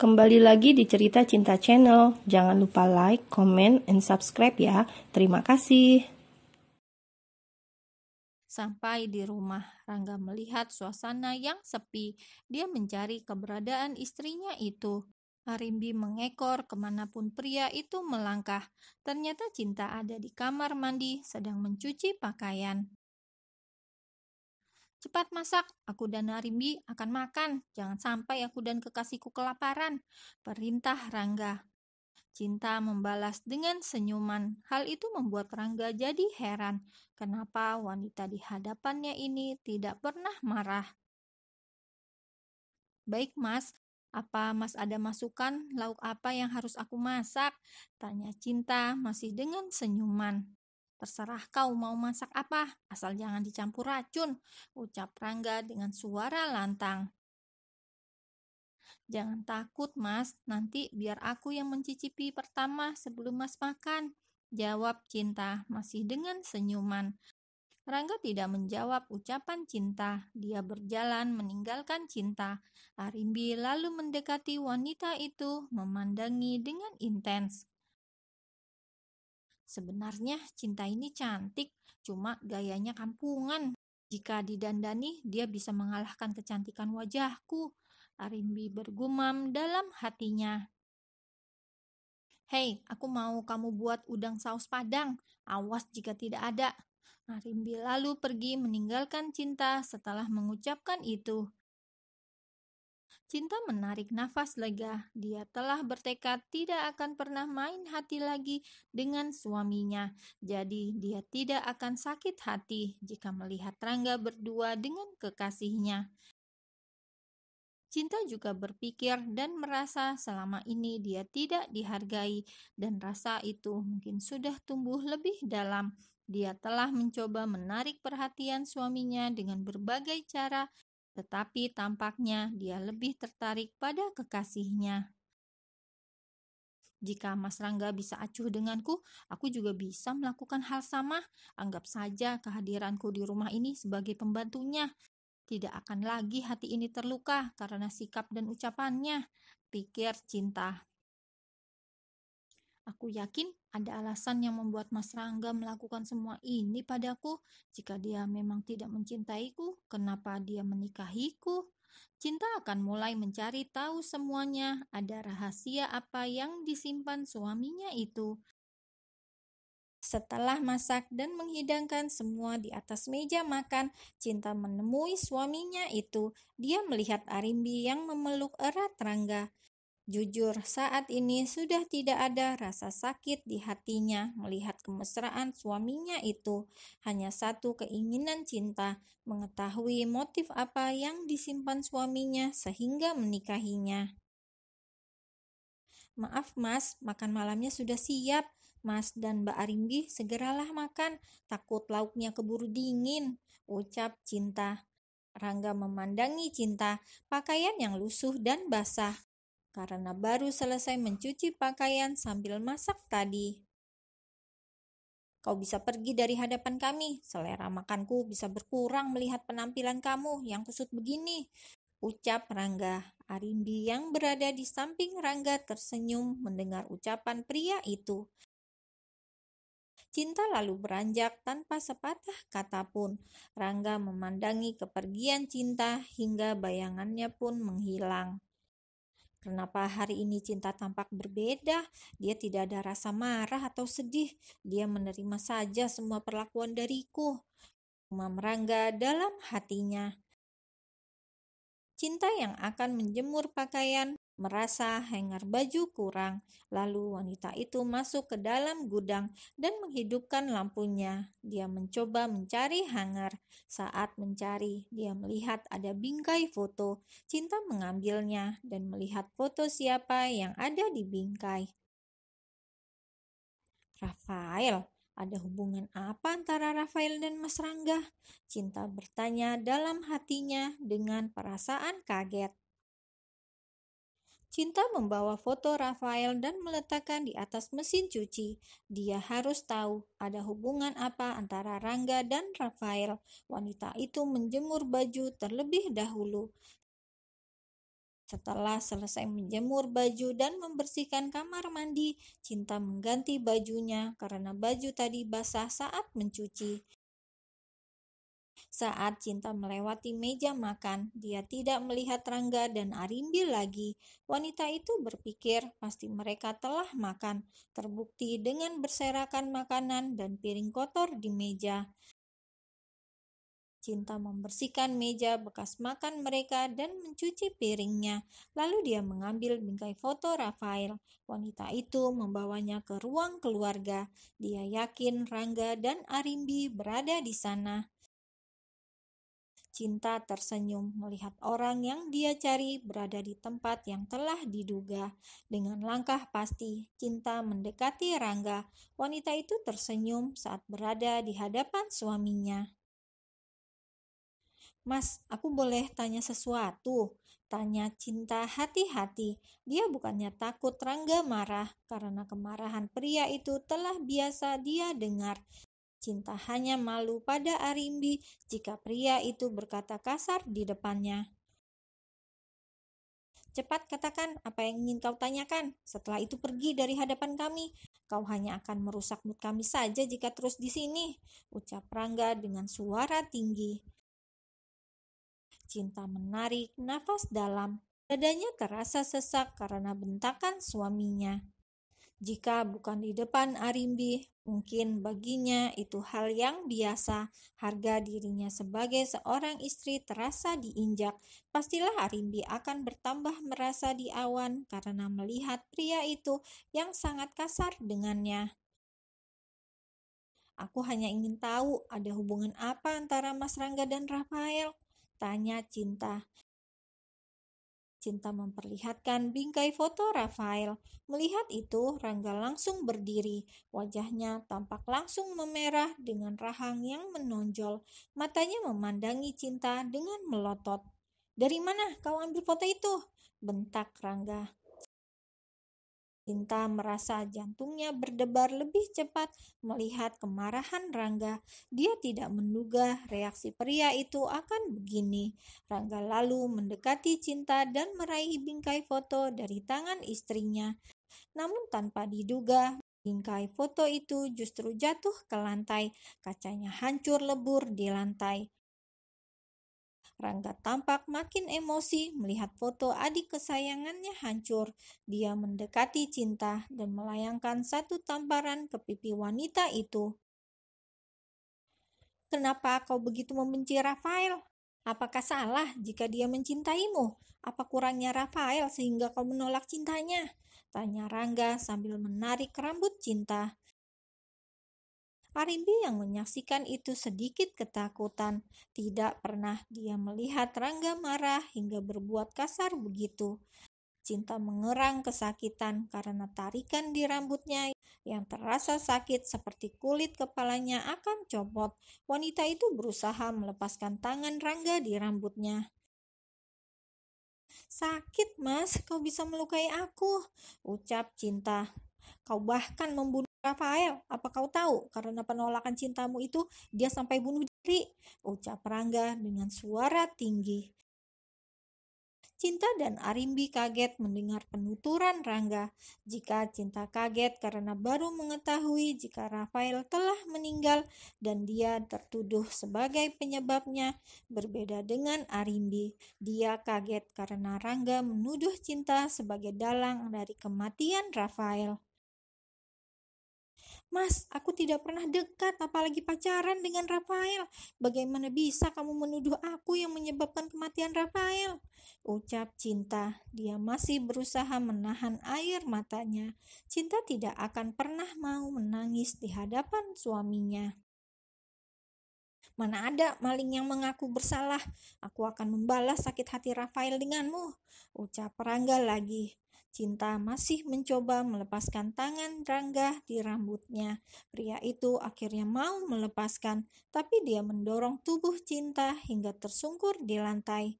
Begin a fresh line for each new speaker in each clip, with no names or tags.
Kembali lagi di Cerita Cinta Channel. Jangan lupa like, comment, and subscribe ya. Terima kasih.
Sampai di rumah, Rangga melihat suasana yang sepi. Dia mencari keberadaan istrinya itu. Arimbi mengekor kemanapun pria itu melangkah. Ternyata Cinta ada di kamar mandi sedang mencuci pakaian. Cepat masak, aku dan Arimbi akan makan. Jangan sampai aku dan kekasihku kelaparan, perintah Rangga. Cinta membalas dengan senyuman. Hal itu membuat Rangga jadi heran. Kenapa wanita di hadapannya ini tidak pernah marah? Baik mas, apa mas ada masukan lauk apa yang harus aku masak? Tanya Cinta masih dengan senyuman. Terserah kau mau masak apa, asal jangan dicampur racun, ucap Rangga dengan suara lantang. Jangan takut mas, nanti biar aku yang mencicipi pertama sebelum mas makan, jawab Cinta masih dengan senyuman. Rangga tidak menjawab ucapan Cinta. Dia berjalan meninggalkan Cinta. Arimbi lalu mendekati wanita itu, memandangi dengan intens. Sebenarnya Cinta ini cantik, cuma gayanya kampungan. Jika didandani, dia bisa mengalahkan kecantikan wajahku. Arimbi bergumam dalam hatinya. Hei, aku mau kamu buat udang saus Padang. Awas jika tidak ada. Arimbi lalu pergi meninggalkan Cinta setelah mengucapkan itu. Cinta menarik nafas lega. Dia telah bertekad tidak akan pernah main hati lagi dengan suaminya. Jadi dia tidak akan sakit hati jika melihat Rangga berdua dengan kekasihnya. Cinta juga berpikir dan merasa selama ini dia tidak dihargai dan rasa itu mungkin sudah tumbuh lebih dalam. Dia telah mencoba menarik perhatian suaminya dengan berbagai cara, tetapi tampaknya dia lebih tertarik pada kekasihnya. Jika Mas Rangga bisa acuh denganku, aku juga bisa melakukan hal sama. Anggap saja kehadiranku di rumah ini sebagai pembantunya. Tidak akan lagi hati ini terluka karena sikap dan ucapannya, pikir Cinta. Aku yakin ada alasan yang membuat Mas Rangga melakukan semua ini padaku. Jika dia memang tidak mencintaiku, kenapa dia menikahiku? Cinta akan mulai mencari tahu semuanya. Ada rahasia apa yang disimpan suaminya itu. Setelah masak dan menghidangkan semua di atas meja makan, Cinta menemui suaminya itu. Dia melihat Arimbi yang memeluk erat Rangga. Jujur, saat ini sudah tidak ada rasa sakit di hatinya melihat kemesraan suaminya itu. Hanya satu keinginan Cinta, mengetahui motif apa yang disimpan suaminya sehingga menikahinya. Maaf mas, makan malamnya sudah siap. Mas dan Mbak Arimbi segeralah makan, takut lauknya keburu dingin, ucap Cinta. Rangga memandangi Cinta, pakaian yang lusuh dan basah, karena baru selesai mencuci pakaian sambil masak tadi. Kau bisa pergi dari hadapan kami, selera makanku bisa berkurang melihat penampilan kamu yang kusut begini, ucap Rangga. Arimbi yang berada di samping Rangga tersenyum mendengar ucapan pria itu. Cinta lalu beranjak tanpa sepatah kata pun. Rangga memandangi kepergian Cinta hingga bayangannya pun menghilang. Kenapa hari ini Cinta tampak berbeda? Dia tidak ada rasa marah atau sedih. Dia menerima saja semua perlakuan dariku. Umam Rangga dalam hatinya. Cinta yang akan menjemur pakaian merasa hanger baju kurang. Lalu wanita itu masuk ke dalam gudang dan menghidupkan lampunya. Dia mencoba mencari hanger. Saat mencari, dia melihat ada bingkai foto. Cinta mengambilnya dan melihat foto siapa yang ada di bingkai. Rafael, ada hubungan apa antara Rafael dan Mas Rangga? Cinta bertanya dalam hatinya dengan perasaan kaget. Cinta membawa foto Rafael dan meletakkan di atas mesin cuci. Dia harus tahu ada hubungan apa antara Rangga dan Rafael. Wanita itu menjemur baju terlebih dahulu. Setelah selesai menjemur baju dan membersihkan kamar mandi, Cinta mengganti bajunya karena baju tadi basah saat mencuci. Saat Cinta melewati meja makan, dia tidak melihat Rangga dan Arimbi lagi. Wanita itu berpikir pasti mereka telah makan, terbukti dengan berserakan makanan dan piring kotor di meja. Cinta membersihkan meja bekas makan mereka dan mencuci piringnya. Lalu dia mengambil bingkai foto Rafael. Wanita itu membawanya ke ruang keluarga. Dia yakin Rangga dan Arimbi berada di sana. Cinta tersenyum melihat orang yang dia cari berada di tempat yang telah diduga. Dengan langkah pasti, Cinta mendekati Rangga. Wanita itu tersenyum saat berada di hadapan suaminya. "Mas, aku boleh tanya sesuatu?" Tanya Cinta hati-hati. Dia bukannya takut Rangga marah, karena kemarahan pria itu telah biasa dia dengar. Cinta hanya malu pada Arimbi jika pria itu berkata kasar di depannya. "Cepat katakan apa yang ingin kau tanyakan. Setelah itu pergi dari hadapan kami. Kau hanya akan merusak mood kami saja jika terus di sini," ucap Rangga dengan suara tinggi. Cinta menarik nafas dalam. Dadanya terasa sesak karena bentakan suaminya. Jika bukan di depan Arimbi, mungkin baginya itu hal yang biasa. Harga dirinya sebagai seorang istri terasa diinjak. Pastilah Arimbi akan bertambah merasa diawan karena melihat pria itu yang sangat kasar dengannya. "Aku hanya ingin tahu ada hubungan apa antara Mas Rangga dan Rafael?" tanya Cinta. Cinta memperlihatkan bingkai foto Rafael. Melihat itu, Rangga langsung berdiri. Wajahnya tampak langsung memerah dengan rahang yang menonjol. Matanya memandangi Cinta dengan melotot. "Dari mana kau ambil foto itu?" bentak Rangga. Cinta merasa jantungnya berdebar lebih cepat melihat kemarahan Rangga. Dia tidak menduga reaksi pria itu akan begini. Rangga lalu mendekati Cinta dan meraih bingkai foto dari tangan istrinya. Namun tanpa diduga, bingkai foto itu justru jatuh ke lantai. Kacanya hancur lebur di lantai. Rangga tampak makin emosi melihat foto adik kesayangannya hancur. Dia mendekati Cinta dan melayangkan satu tamparan ke pipi wanita itu. "Kenapa kau begitu membenci Rafael? Apakah salah jika dia mencintaimu? Apa kurangnya Rafael sehingga kau menolak cintanya?" tanya Rangga sambil menarik rambut Cinta. Arimbi yang menyaksikan itu sedikit ketakutan. Tidak pernah dia melihat Rangga marah hingga berbuat kasar begitu. Cinta mengerang kesakitan karena tarikan di rambutnya yang terasa sakit seperti kulit kepalanya akan copot. Wanita itu berusaha melepaskan tangan Rangga di rambutnya. "Sakit, Mas, kau bisa melukai aku," ucap Cinta. "Kau bahkan membunuh Rafael. Apa kau tahu? Karena penolakan cintamu itu, dia sampai bunuh diri," ucap Rangga dengan suara tinggi. Cinta dan Arimbi kaget mendengar penuturan Rangga. Jika Cinta kaget karena baru mengetahui jika Rafael telah meninggal dan dia tertuduh sebagai penyebabnya, berbeda dengan Arimbi. Dia kaget karena Rangga menuduh Cinta sebagai dalang dari kematian Rafael. "Mas, aku tidak pernah dekat apalagi pacaran dengan Rafael. Bagaimana bisa kamu menuduh aku yang menyebabkan kematian Rafael?" ucap Cinta. Dia masih berusaha menahan air matanya. Cinta tidak akan pernah mau menangis di hadapan suaminya. "Mana ada maling yang mengaku bersalah. Aku akan membalas sakit hati Rafael denganmu," ucap Rangga lagi. Cinta masih mencoba melepaskan tangan Rangga di rambutnya. Pria itu akhirnya mau melepaskan, tapi dia mendorong tubuh Cinta hingga tersungkur di lantai.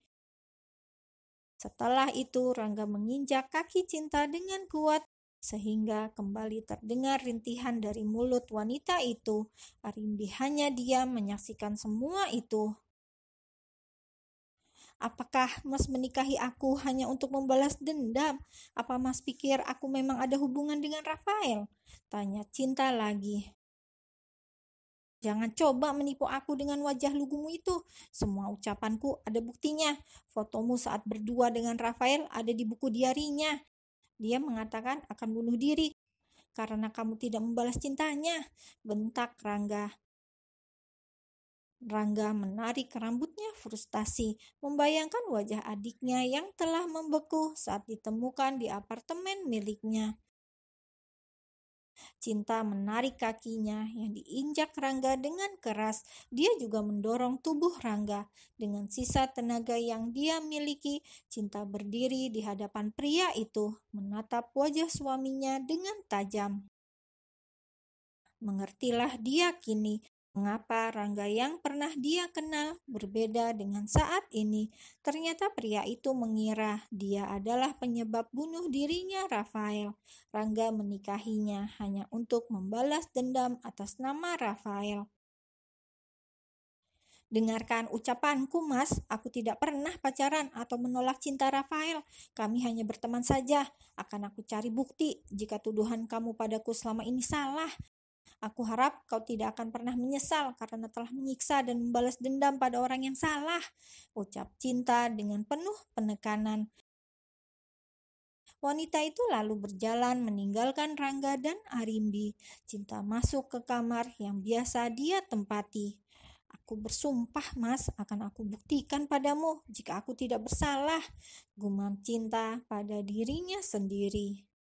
Setelah itu, Rangga menginjak kaki Cinta dengan kuat sehingga kembali terdengar rintihan dari mulut wanita itu. Arimbi hanya diam menyaksikan semua itu. Apakah Mas menikahi aku hanya untuk membalas dendam? Apa Mas pikir aku memang ada hubungan dengan Rafael? Tanya Cinta lagi. Jangan coba menipu aku dengan wajah lugumu itu. Semua ucapanku ada buktinya. Fotomu saat berdua dengan Rafael ada di buku diarinya. Dia mengatakan akan bunuh diri karena kamu tidak membalas cintanya, bentak Rangga. Rangga menarik rambutnya frustasi, membayangkan wajah adiknya yang telah membeku saat ditemukan di apartemen miliknya. Cinta menarik kakinya yang diinjak Rangga dengan keras. Dia juga mendorong tubuh Rangga. Dengan sisa tenaga yang dia miliki, Cinta berdiri di hadapan pria itu, menatap wajah suaminya dengan tajam. Mengertilah dia kini mengapa Rangga yang pernah dia kenal berbeda dengan saat ini. Ternyata pria itu mengira dia adalah penyebab bunuh dirinya Rafael. Rangga menikahinya hanya untuk membalas dendam atas nama Rafael. Dengarkan ucapanku, Mas. Aku tidak pernah pacaran atau menolak cinta Rafael. Kami hanya berteman saja. Akan aku cari bukti jika tuduhan kamu padaku selama ini salah. Aku harap kau tidak akan pernah menyesal karena telah menyiksa dan membalas dendam pada orang yang salah, ucap Cinta dengan penuh penekanan. Wanita itu lalu berjalan meninggalkan Rangga dan Arimbi. Cinta masuk ke kamar yang biasa dia tempati. Aku bersumpah, Mas, akan aku buktikan padamu jika aku tidak bersalah, gumam Cinta pada dirinya sendiri.